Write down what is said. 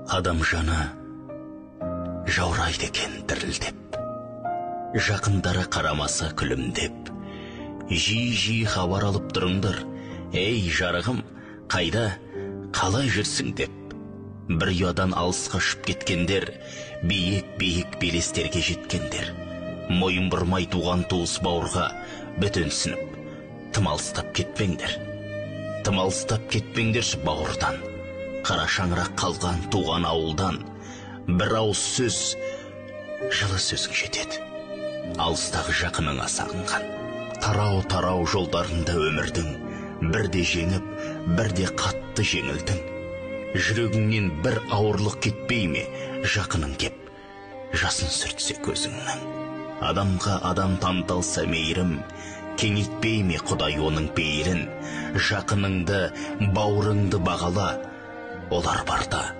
Адам жаны жаурайды екен дірілдеп, жақындары қарамаса күлімдеп. Жиі хабар алып тұрыңдар, ей жарығым, қайда, қалай жүрсің деп. Бір ұядан алысқа ұшып кеткендер, биік белестерге жеткендер. Мойын бұрмай туған туыс бауырға бөтенсініп, тым алыстап кетпеңдер. Тым алыстап кетпеңдерші бауырдан. Қара шаңырақ қалған туған ауылдан бір ауыз сөз, жылы сөзің жетеді. Алыстағы жақыныңа сағынған. Тарау жолдарында өмірдің, бірде жеңіп, бірде қатты жеңілдің. Жүрегіңнен бір ауырлық кетпей ме, жақының кеп, жасын сүртсе көзіңнің. Адамға адам таңдалса мейірім, кеңейтпей ме Құдай оның пейілін. Жақыныңды, бауырыңды бағала, олар барда